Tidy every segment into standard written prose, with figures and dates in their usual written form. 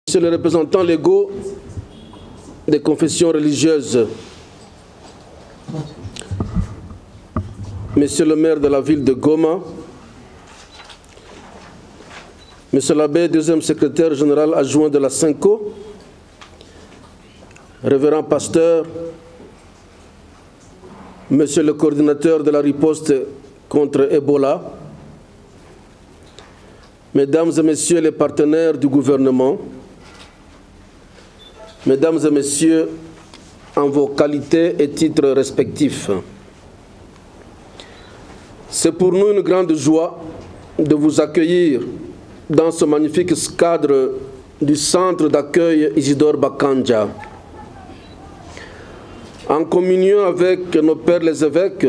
Monsieur le représentant légaux des confessions religieuses, Monsieur le maire de la ville de Goma, Monsieur l'abbé, deuxième secrétaire général adjoint de la SENCO, révérend pasteur, Monsieur le coordinateur de la riposte contre Ebola, Mesdames et Messieurs les partenaires du gouvernement, Mesdames et Messieurs, en vos qualités et titres respectifs, c'est pour nous une grande joie de vous accueillir dans ce magnifique cadre du centre d'accueil Isidore Bakanja. En communion avec nos pères les évêques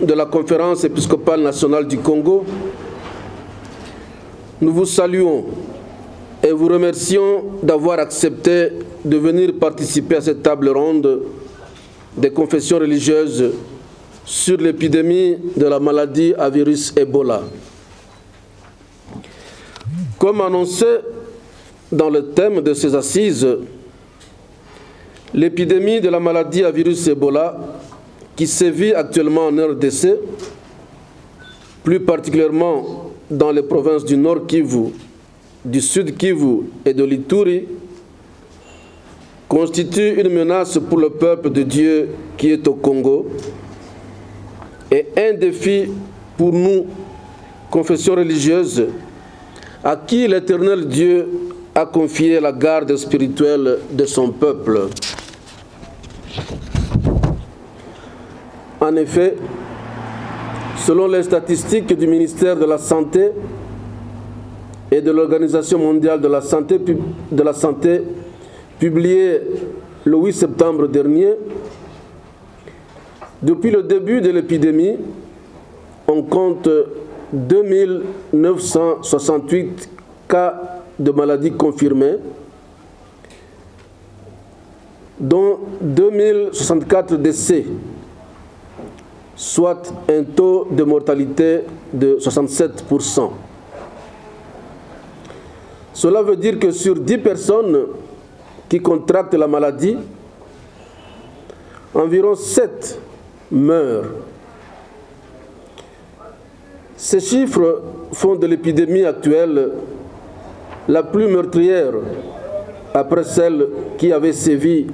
de la Conférence épiscopale nationale du Congo, nous vous saluons et vous remercions d'avoir accepté de venir participer à cette table ronde des confessions religieuses sur l'épidémie de la maladie à virus Ebola. Comme annoncé dans le thème de ces assises, l'épidémie de la maladie à virus Ebola qui sévit actuellement en RDC, plus particulièrement dans les provinces du Nord Kivu, du Sud Kivu et de l'Ituri, constitue une menace pour le peuple de Dieu qui est au Congo et un défi pour nous, confessions religieuses, à qui l'Éternel Dieu a confié la garde spirituelle de son peuple. En effet, selon les statistiques du ministère de la Santé et de l'Organisation mondiale de la santé publiées le 8 septembre dernier, depuis le début de l'épidémie, on compte 2968 cas de maladies confirmés, dont 2064 décès, soit un taux de mortalité de 67%. Cela veut dire que sur 10 personnes qui contractent la maladie, environ 7 meurent. Ces chiffres font de l'épidémie actuelle la plus meurtrière après celle qui avait sévi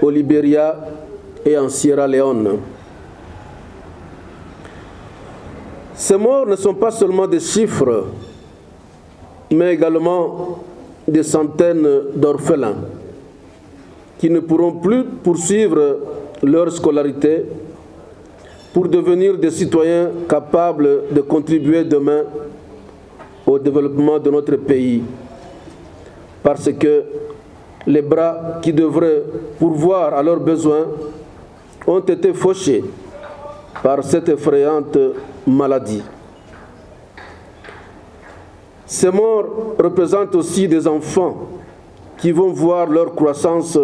au Libéria et en Sierra Leone. Ces morts ne sont pas seulement des chiffres, mais également des centaines d'orphelins qui ne pourront plus poursuivre leur scolarité pour devenir des citoyens capables de contribuer demain au développement de notre pays. Parce que les bras qui devraient pourvoir à leurs besoins ont été fauchés par cette effrayante maladie. Ces morts représentent aussi des enfants qui vont voir leur croissance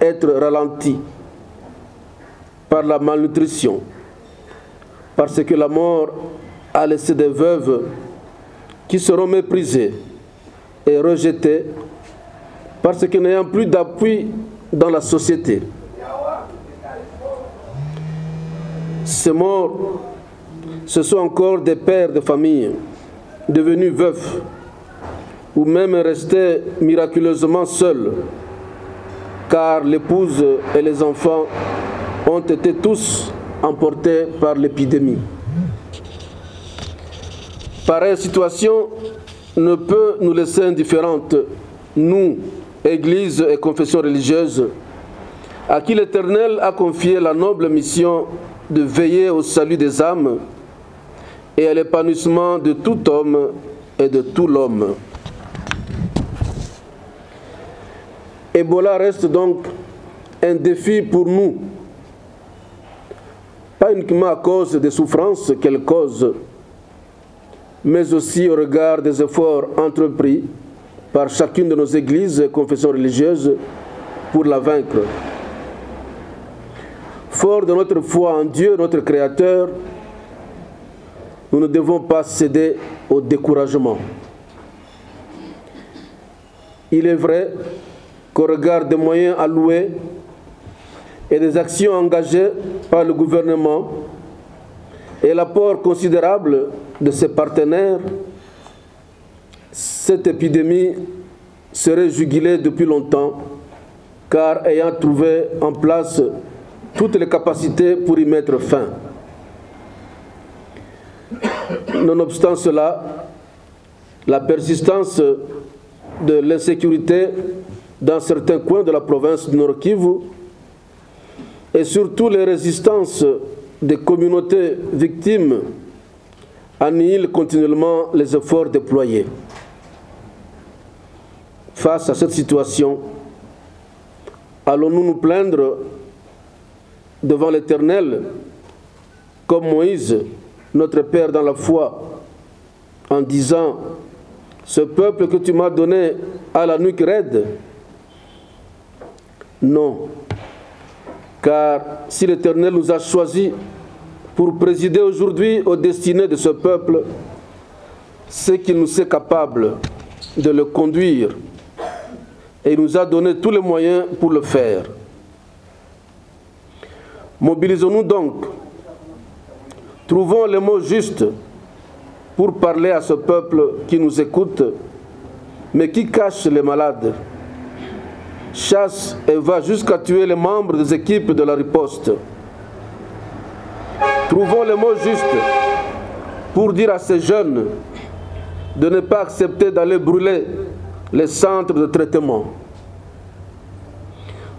être ralentie par la malnutrition, parce que la mort a laissé des veuves qui seront méprisées et rejetées parce que n'ayant plus d'appui dans la société. Ces morts, ce sont encore des pères de famille devenus veufs ou même restés miraculeusement seuls, car l'épouse et les enfants ont été tous emportés par l'épidémie. Pareille situation ne peut nous laisser indifférentes, nous, Église et confessions religieuses, à qui l'Éternel a confié la noble mission de veiller au salut des âmes et à l'épanouissement de tout homme et de tout l'homme. Ebola reste donc un défi pour nous, pas uniquement à cause des souffrances qu'elle cause, mais aussi au regard des efforts entrepris par chacune de nos églises et confessions religieuses pour la vaincre. Fort de notre foi en Dieu, notre Créateur, nous ne devons pas céder au découragement. Il est vrai qu'au regard des moyens alloués et des actions engagées par le gouvernement et l'apport considérable de ses partenaires, cette épidémie serait jugulée depuis longtemps, car ayant trouvé en place toutes les capacités pour y mettre fin. Nonobstant cela, la persistance de l'insécurité dans certains coins de la province du Nord Kivu et surtout les résistances des communautés victimes annihilent continuellement les efforts déployés. Face à cette situation, allons-nous nous plaindre devant l'Éternel comme Moïse, notre Père dans la foi, en disant « Ce peuple que tu m'as donné à la nuque raide ?» Non, car si l'Éternel nous a choisis pour présider aujourd'hui aux destinées de ce peuple, c'est qu'il nous est capable de le conduire et il nous a donné tous les moyens pour le faire. Mobilisons-nous donc, trouvons les mots justes pour parler à ce peuple qui nous écoute, mais qui cache les malades, chasse et va jusqu'à tuer les membres des équipes de la riposte. Trouvons les mots justes pour dire à ces jeunes de ne pas accepter d'aller brûler les centres de traitement.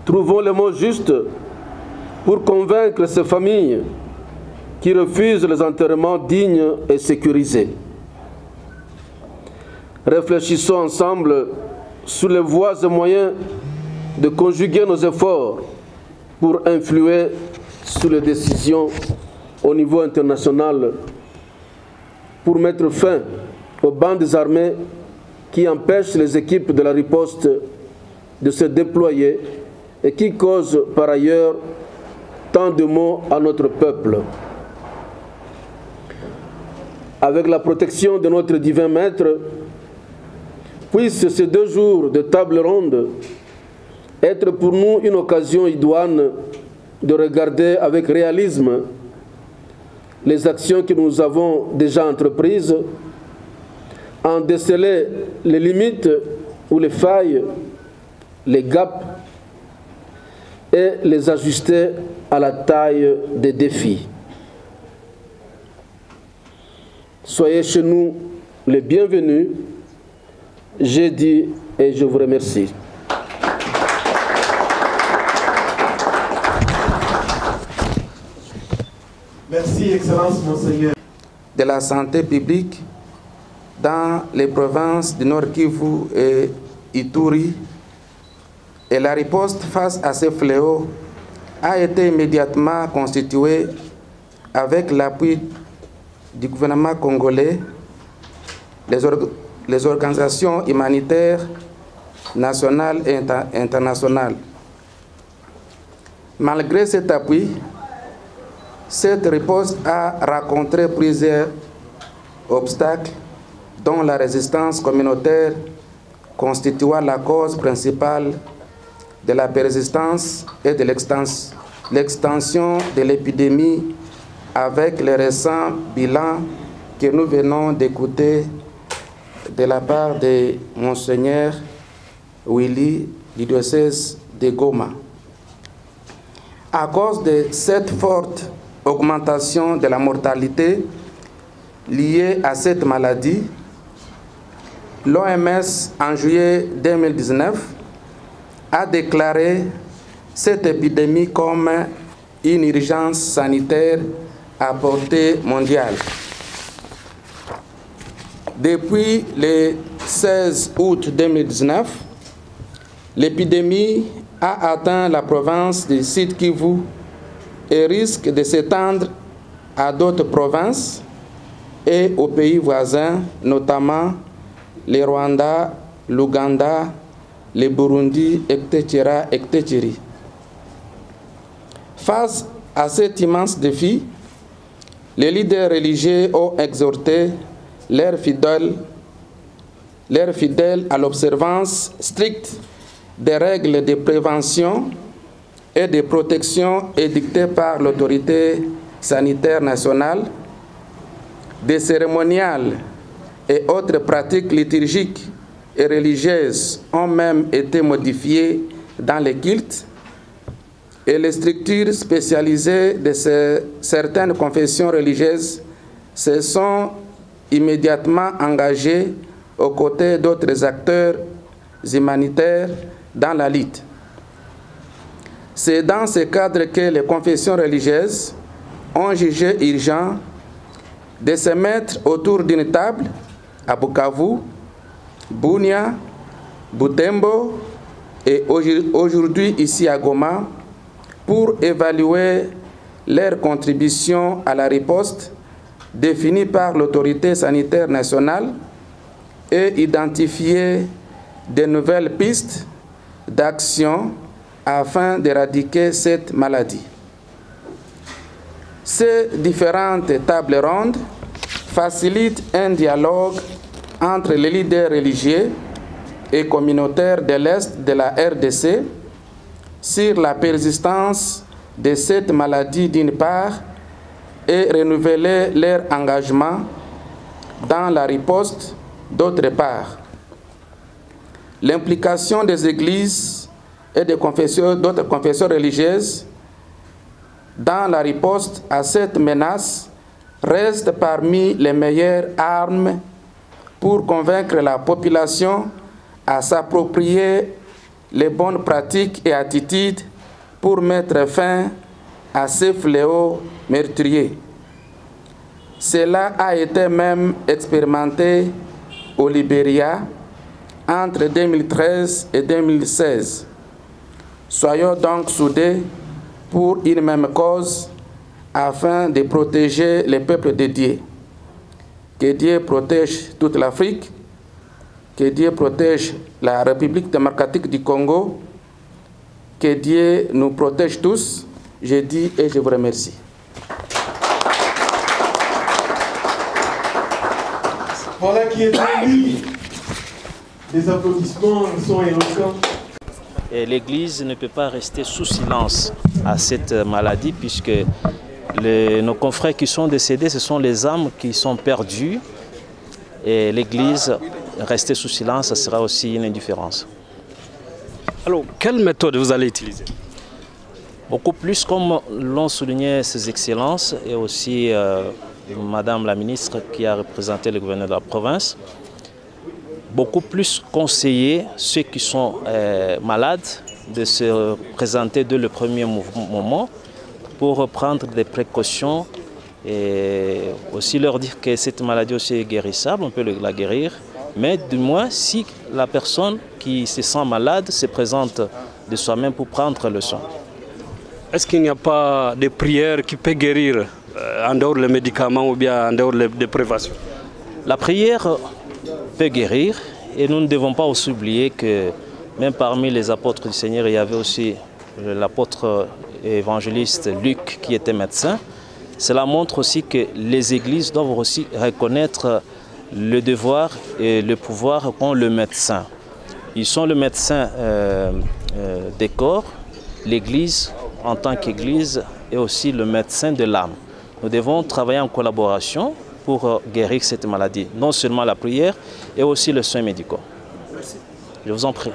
Trouvons les mots justes pour convaincre ces familles qui refusent les enterrements dignes et sécurisés. Réfléchissons ensemble sur les voies et moyens de conjuguer nos efforts pour influer sur les décisions au niveau international, pour mettre fin aux bandes armées qui empêchent les équipes de la riposte de se déployer et qui causent par ailleurs tant de maux à notre peuple. Avec la protection de notre divin Maître, puissent ces 2 jours de table ronde être pour nous une occasion idoine de regarder avec réalisme les actions que nous avons déjà entreprises, en déceler les limites ou les failles, les gaps, et les ajuster à la taille des défis. Soyez chez nous les bienvenus. J'ai dit et je vous remercie. Merci, Excellence, Monseigneur. De la santé publique dans les provinces du Nord Kivu et Ituri, et la riposte face à ces fléaux a été immédiatement constituée avec l'appui du gouvernement congolais, les organisations humanitaires nationales et internationales. Malgré cet appui, cette riposte a rencontré plusieurs obstacles, dont la résistance communautaire constituant la cause principale de la persistance et de l'extension de l'épidémie, avec les récents bilans que nous venons d'écouter de la part de Monseigneur Willy du diocèse de Goma. À cause de cette forte augmentation de la mortalité liée à cette maladie, l'OMS, en juillet 2019, a déclaré cette épidémie comme une urgence sanitaire à portée mondiale. Depuis le 16 août 2019, l'épidémie a atteint la province du Sud Kivu et risque de s'étendre à d'autres provinces et aux pays voisins, notamment le Rwanda, l'Ouganda, le Burundi, etc. Face à cet immense défi, les leaders religieux ont exhorté leurs fidèles leurs fidèles à l'observance stricte des règles de prévention et de protection édictées par l'autorité sanitaire nationale, des cérémoniales et autres pratiques liturgiques et religieuses ont même été modifiées dans les cultes, et les structures spécialisées de certaines confessions religieuses se sont immédiatement engagées aux côtés d'autres acteurs humanitaires dans la lutte. C'est dans ce cadre que les confessions religieuses ont jugé urgent de se mettre autour d'une table à Bukavu, Bunia, Butembo et aujourd'hui ici à Goma pour évaluer leur contribution à la riposte définie par l'autorité sanitaire nationale et identifier de nouvelles pistes d'action afin d'éradiquer cette maladie. Ces différentes tables rondes facilitent un dialogue entre les leaders religieux et communautaires de l'Est de la RDC sur la persistance de cette maladie d'une part et renouveler leur engagement dans la riposte d'autre part. L'implication des églises et d'autres confessions religieuses dans la riposte à cette menace reste parmi les meilleures armes pour convaincre la population à s'approprier les bonnes pratiques et attitudes pour mettre fin à ces fléaux meurtriers. Cela a été même expérimenté au Libéria entre 2013 et 2016. Soyons donc soudés pour une même cause afin de protéger les peuples de Dieu. Que Dieu protège toute l'Afrique, que Dieu protège la République démocratique du Congo, que Dieu nous protège tous. Je dis et je vous remercie. Voilà qui est dit. Les applaudissements sont éloquents. L'Église ne peut pas rester sous silence à cette maladie puisque nos confrères qui sont décédés, ce sont les âmes qui sont perdues. Et l'Église, rester sous silence, ça sera aussi une indifférence. Alors, quelle méthode vous allez utiliser? Beaucoup plus, comme l'ont souligné ses excellences et aussi Madame la ministre qui a représenté le gouverneur de la province, beaucoup plus conseiller ceux qui sont malades de se présenter dès le premier moment pour prendre des précautions et aussi leur dire que cette maladie aussi est guérissable, on peut la guérir, mais du moins si la personne qui se sent malade se présente de soi-même pour prendre le soin. Est-ce qu'il n'y a pas de prière qui peut guérir en dehors des médicaments ou bien en dehors des préventions? La prière peut guérir et nous ne devons pas aussi oublier que même parmi les apôtres du Seigneur, il y avait aussi l'apôtre évangéliste Luc qui était médecin. Cela montre aussi que les églises doivent aussi reconnaître le devoir et le pouvoir qu'ont le médecin. Ils sont le médecin des corps, l'église en tant qu'église est aussi le médecin de l'âme. Nous devons travailler en collaboration pour guérir cette maladie, non seulement la prière et aussi les soins médicaux. Merci. Je vous en prie.